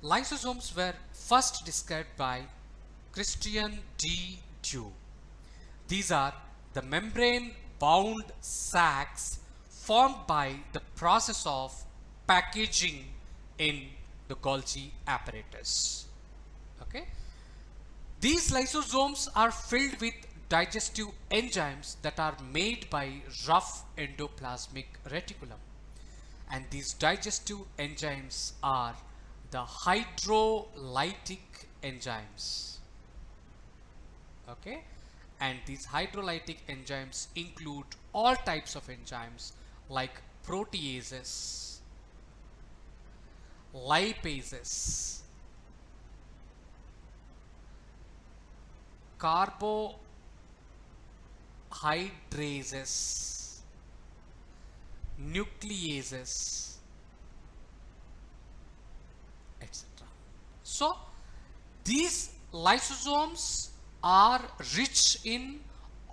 Lysosomes were first described by Christian D. Dew. These are the membrane-bound sacs formed by the process of packaging in the Golgi apparatus. Okay. These lysosomes are filled with digestive enzymes that are made by rough endoplasmic reticulum. And these digestive enzymes are the hydrolytic enzymes. Okay, and these hydrolytic enzymes include all types of enzymes like proteases, lipases, carbohydrases, nucleases, etc. So these lysosomes are rich in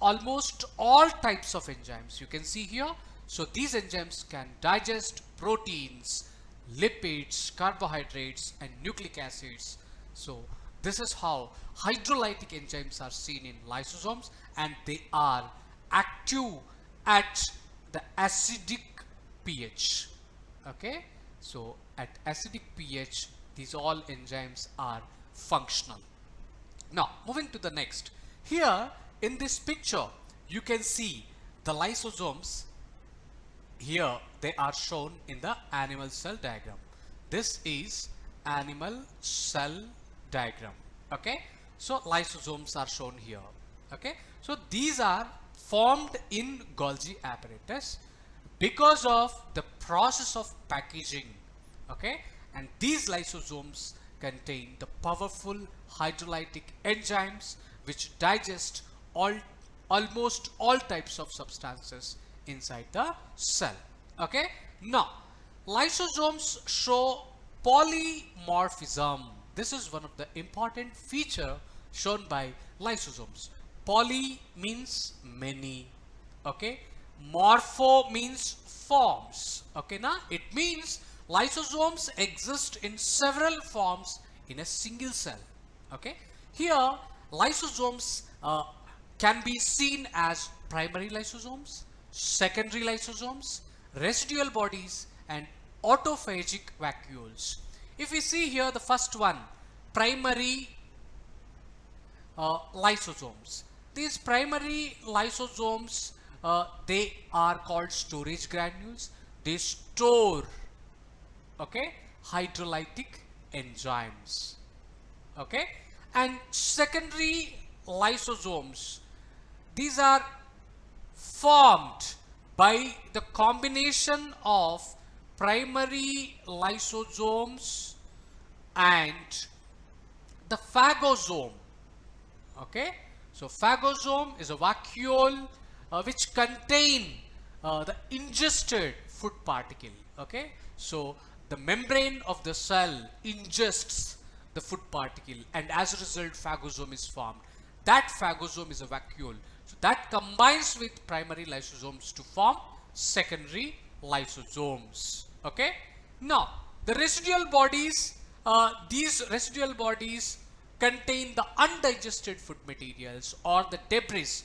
almost all types of enzymes. You can see here. So these enzymes can digest proteins, lipids, carbohydrates, and nucleic acids. So this is how hydrolytic enzymes are seen in lysosomes, and they are active at the acidic pH. Okay, so at acidic pH, these all enzymes are functional. Now moving to the next, here in this picture you can see the lysosomes. Here they are shown in the animal cell diagram. This is animal cell diagram. Okay, so lysosomes are shown here. Okay, so these are formed in Golgi apparatus because of the process of packaging. Okay, and these lysosomes contain the powerful hydrolytic enzymes which digest almost all types of substances inside the cell. Okay, now lysosomes show polymorphism. This is one of the important feature shown by lysosomes. Poly means many. Okay, morpho means forms. Okay, now it means lysosomes exist in several forms in a single cell. Okay, here lysosomes can be seen as primary lysosomes, secondary lysosomes, residual bodies, and autophagic vacuoles. If we see here the first one, primary lysosomes. These primary lysosomes, they are called storage granules. They store, okay, hydrolytic enzymes. Okay, and secondary lysosomes, these are formed by the combination of primary lysosomes and the phagosome. Okay, so phagosome is a vacuole which contain the ingested food particle. Okay, so the membrane of the cell ingests the food particle, and as a result phagosome is formed. That phagosome is a vacuole, so that combines with primary lysosomes to form secondary lysosomes. Okay, now the residual bodies, these residual bodies contain the undigested food materials or the debris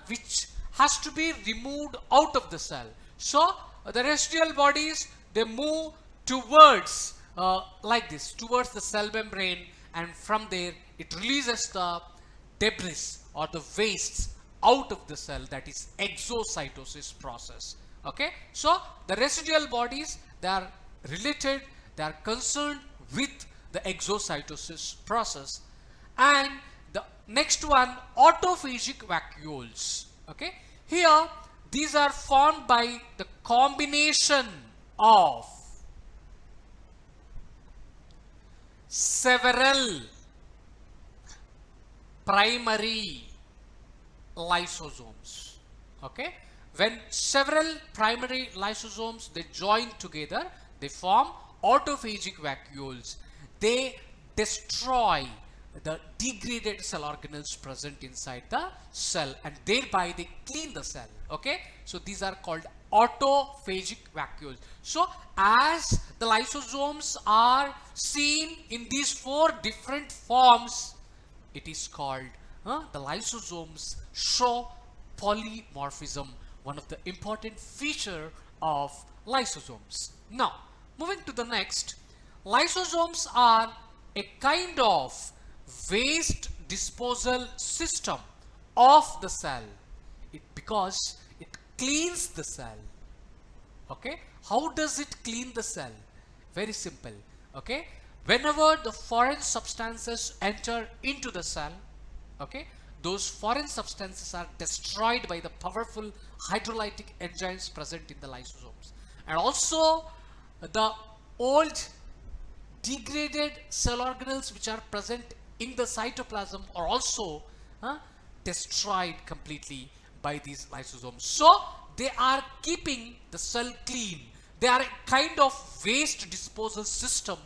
which has to be removed out of the cell. So the residual bodies, they move towards like this, towards the cell membrane, and from there it releases the debris or the wastes out of the cell. That is exocytosis process. Okay, so the residual bodies, they are related, they are concerned with the exocytosis process. And the next one, autophagic vacuoles. Okay, here these are formed by the combination of several primary lysosomes. Okay, when several primary lysosomes, they join together, they form autophagic vacuoles. They destroy the degraded cell organelles present inside the cell, and thereby they clean the cell. Okay, so these are called autophagic vacuoles. So as the lysosomes are seen in these four different forms, it is called the lysosomes show polymorphism, one of the important feature of lysosomes. Now moving to the next, lysosomes are a kind of waste disposal system of the cell, because it cleans the cell. Okay, how does it clean the cell? Very simple. Okay, whenever the foreign substances enter into the cell, okay, those foreign substances are destroyed by the powerful hydrolytic enzymes present in the lysosomes, and also the old degraded cell organelles which are present in the cytoplasm are also destroyed completely by these lysosomes. So they are keeping the cell clean. They are a kind of waste disposal system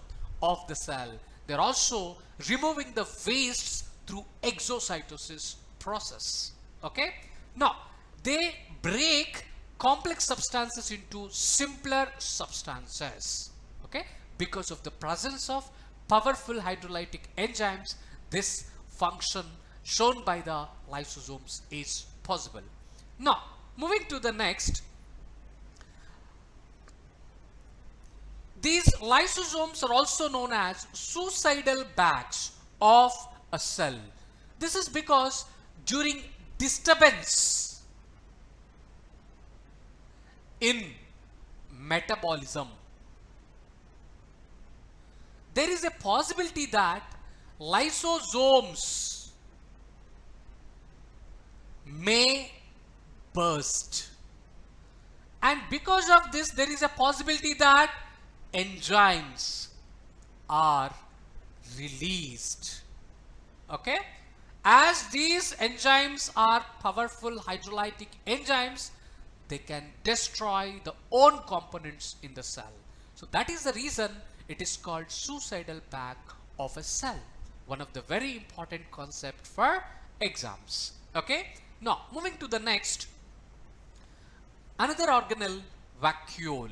of the cell. They are also removing the wastes through exocytosis process. Okay. Now they break complex substances into simpler substances. Okay, because of the presence of powerful hydrolytic enzymes, this function shown by the lysosomes is possible. Now moving to the next, these lysosomes are also known as suicidal bags of a cell. This is because during disturbance in metabolism, there is a possibility that lysosomes may burst, and because of this there is a possibility that enzymes are released. Okay, as these enzymes are powerful hydrolytic enzymes, they can destroy the own components in the cell. So that is the reason it is called suicidal bag of a cell, one of the very important concept for exams. Okay, now moving to the next, another organelle, vacuole.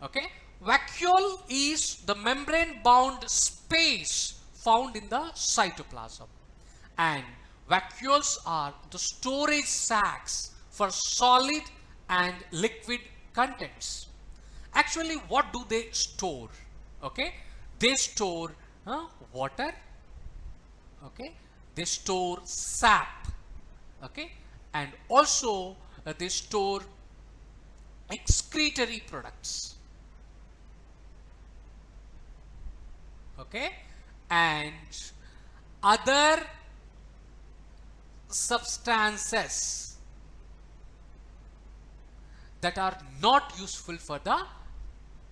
Okay, vacuole is the membrane bound space found in the cytoplasm, and vacuoles are the storage sacs for solid and liquid contents. Actually, what do they store? Okay, they store water. Okay, they store sap. Okay, and also they store excretory products. Okay, and other substances that are not useful for the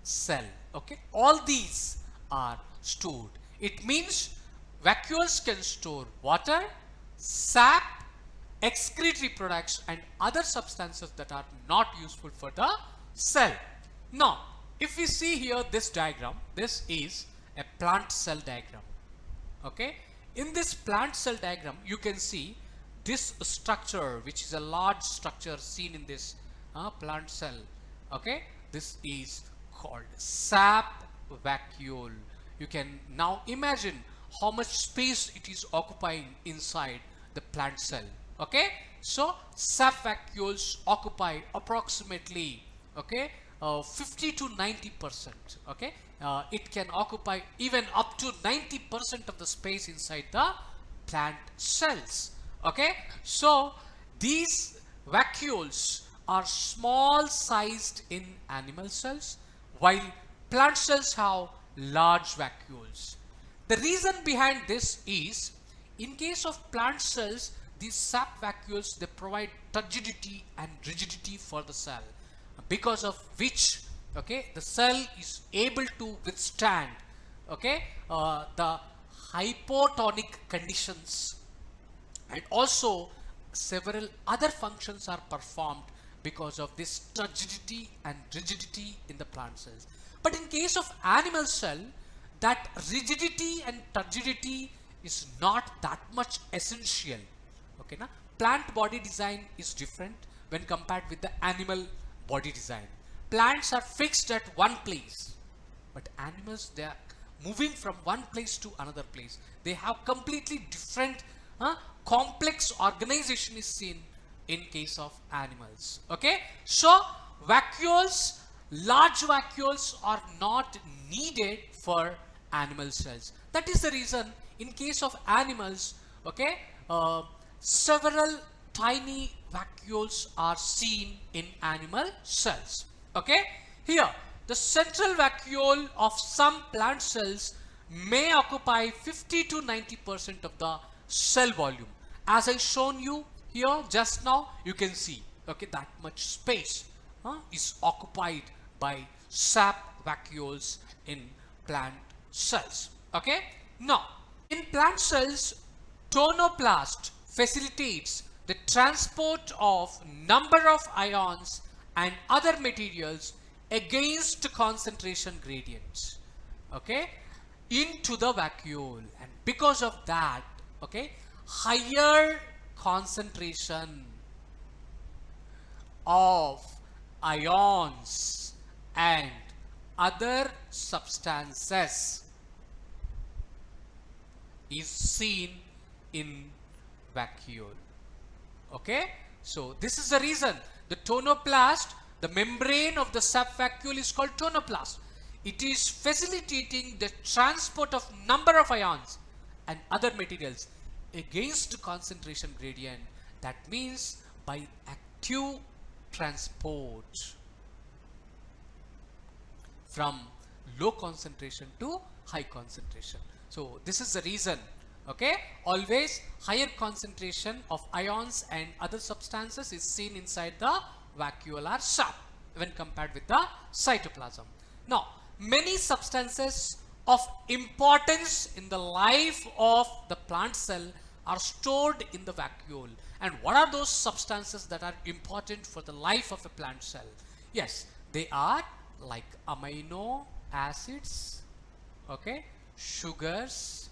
cell. Okay, all these are stored. It means vacuoles can store water, sap, excretory products and other substances that are not useful for the cell. Now if we see here this diagram, this is a plant cell diagram. Okay, in this plant cell diagram you can see this structure, which is a large structure seen in this plant cell. Okay, this is called sap vacuole. You can now imagine how much space it is occupying inside the plant cell. Okay, so sap vacuoles occupy approximately 50 to 90%. Okay, it can occupy even up to 90% of the space inside the plant cells. Okay, so these vacuoles are small sized in animal cells, while plant cells have large vacuoles. The reason behind this is, in case of plant cells, these sap vacuoles, they provide turgidity and rigidity for the cell, because of which the cell is able to withstand the hypotonic conditions, and also several other functions are performed because of this turgidity and rigidity in the plant cells. But in case of animal cell, that rigidity and turgidity is not that much essential. Okay, na? Plant body design is different when compared with the animal body design. Plants are fixed at one place, but animals, they are moving from one place to another place. They have completely different complex organization is seen in case of animals. Okay, so vacuoles, large vacuoles are not needed for animal cells. That is the reason in case of animals, okay, several tiny vacuoles are seen in animal cells. Okay, here the central vacuole of some plant cells may occupy 50 to 90% of the cell volume. As I shown you here just now, you can see, okay, that much space is occupied by sap vacuoles in plant cells. Okay, now in plant cells, tonoplast facilitates the transport of number of ions and other materials against concentration gradients, okay, into the vacuole, and because of that, okay, higher concentration of ions and other substances is seen in vacuole. Okay, so this is the reason the tonoplast, the membrane of the sap vacuole, is called tonoplast. It is facilitating the transport of number of ions and other materials against concentration gradient. That means by active transport from low concentration to high concentration. So this is the reason, okay, always higher concentration of ions and other substances is seen inside the vacuolar sap when compared with the cytoplasm. Now, many substances of importance in the life of the plant cell are stored in the vacuole. And what are those substances that are important for the life of a plant cell? Yes, they are like amino acids, okay, sugars,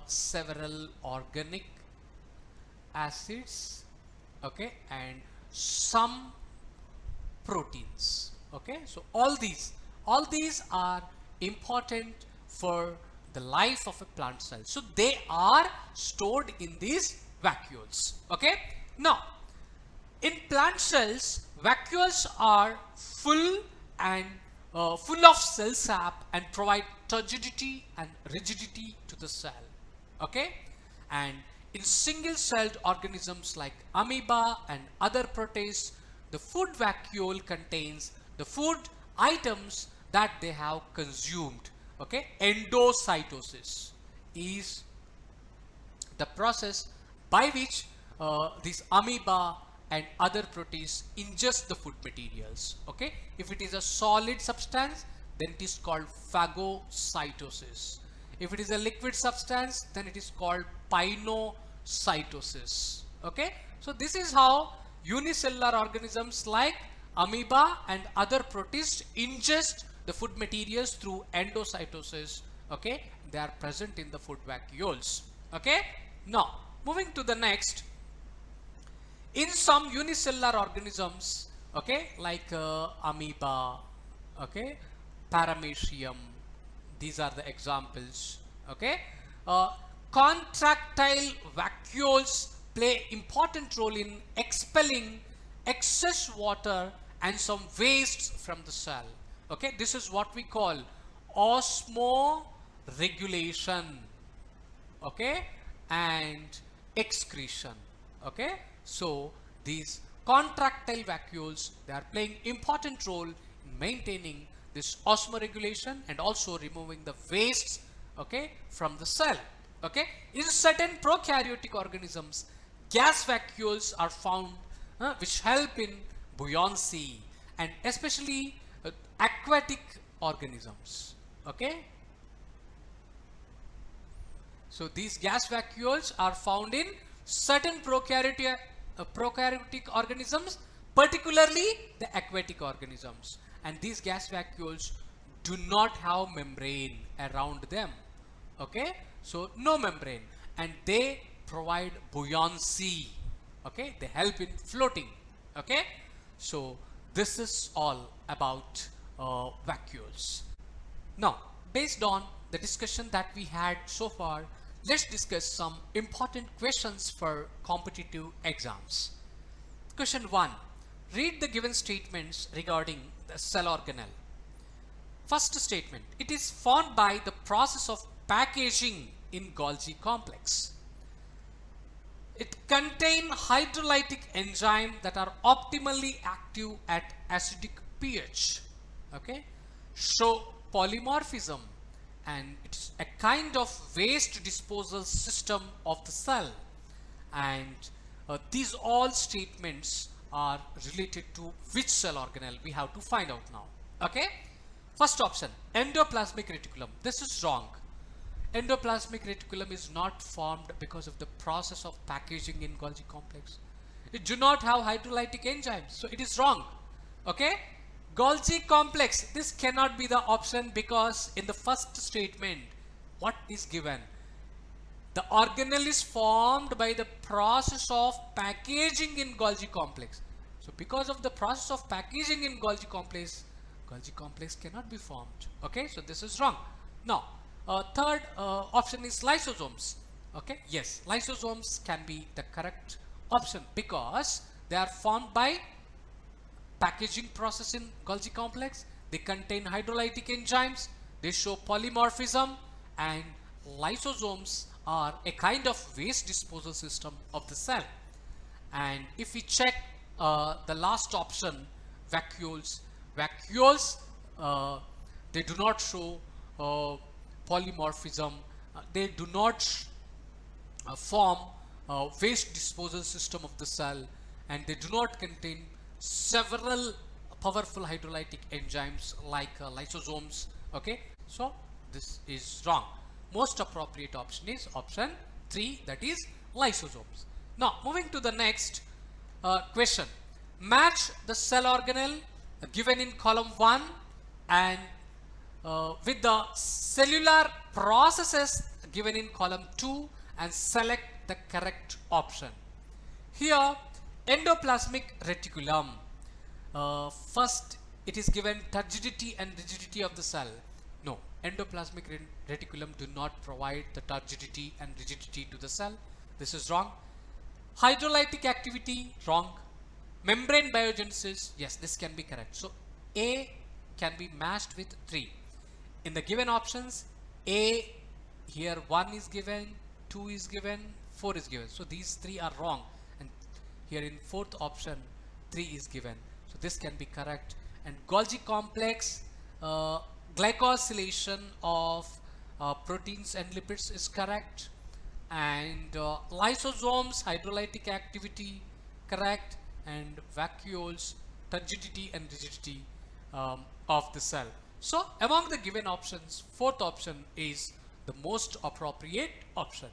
several organic acids, okay, and some proteins. Okay, so all these are important for the life of a plant cell. So they are stored in these vacuoles. Okay, now in plant cells, vacuoles are full and full of cell sap and provide turgidity and rigidity to the cell. Okay, and in single-celled organisms like amoeba and other protists, the food vacuole contains the food items that they have consumed. Okay, endocytosis is the process by which these amoeba and other protists ingest the food materials. Okay, if it is a solid substance, then it is called phagocytosis. If it is a liquid substance, then it is called pinocytosis. Okay, so this is how unicellular organisms like amoeba and other protists ingest the food materials through endocytosis. Okay, they are present in the food vacuoles. Okay, now moving to the next, in some unicellular organisms, okay, like amoeba, okay, paramecium, these are the examples. Okay, contractile vacuoles play important role in expelling excess water and some wastes from the cell. Okay, this is what we call osmoregulation, okay, and excretion. Okay, so these contractile vacuoles, they are playing important role in maintaining this osmoregulation and also removing the wastes, okay, from the cell. Okay, in certain prokaryotic organisms, gas vacuoles are found which help in buoyancy, and especially aquatic organisms. Okay, so these gas vacuoles are found in certain prokaryotic organisms, particularly the aquatic organisms, and these gas vacuoles do not have membrane around them. Okay, so no membrane, and they provide buoyancy. Okay, they help in floating. Okay, so this is all about vacuoles. Now, based on the discussion that we had so far, let's discuss some important questions for competitive exams. Question 1. Read the given statements regarding the cell organelle. First statement, it is formed by the process of packaging in Golgi complex. It contains hydrolytic enzymes that are optimally active at acidic pH. Okay, show polymorphism, and it's a kind of waste disposal system of the cell. And these all statements are related to which cell organelle we have to find out now. Okay, first option, endoplasmic reticulum. This is wrong. Endoplasmic reticulum is not formed because of the process of packaging in Golgi complex. It do not have hydrolytic enzymes, so it is wrong. Okay, Golgi complex, this cannot be the option, because in the first statement what is given? The organelle is formed by the process of packaging in Golgi complex. So because of the process of packaging in Golgi complex cannot be formed. Okay, so this is wrong. Now, third option is lysosomes. Okay, yes, lysosomes can be the correct option because they are formed by packaging process in Golgi complex. They contain hydrolytic enzymes, they show polymorphism, and lysosomes are a kind of waste disposal system of the cell. And if we check the last option, vacuoles, they do not show polymorphism, they do not form waste disposal system of the cell, and they do not contain several powerful hydrolytic enzymes like lysosomes. Okay, so this is wrong. Most appropriate option is option 3, that is lysosomes. Now moving to the next question, match the cell organelle given in column 1 and with the cellular processes given in column 2 and select the correct option. Here, endoplasmic reticulum, first it is given turgidity and rigidity of the cell. No, endoplasmic reticulum do not provide the turgidity and rigidity to the cell. This is wrong. Hydrolytic activity, wrong. Membrane biogenesis, yes, this can be correct. So A can be matched with 3. In the given options, A, here 1 is given, 2 is given, 4 is given. So these 3 are wrong, and here in fourth option 3 is given. So this can be correct. And Golgi complex, glycosylation of proteins and lipids is correct. And lysosomes, hydrolytic activity, correct. And vacuoles, turgidity and rigidity of the cell. So among the given options, fourth option is the most appropriate option.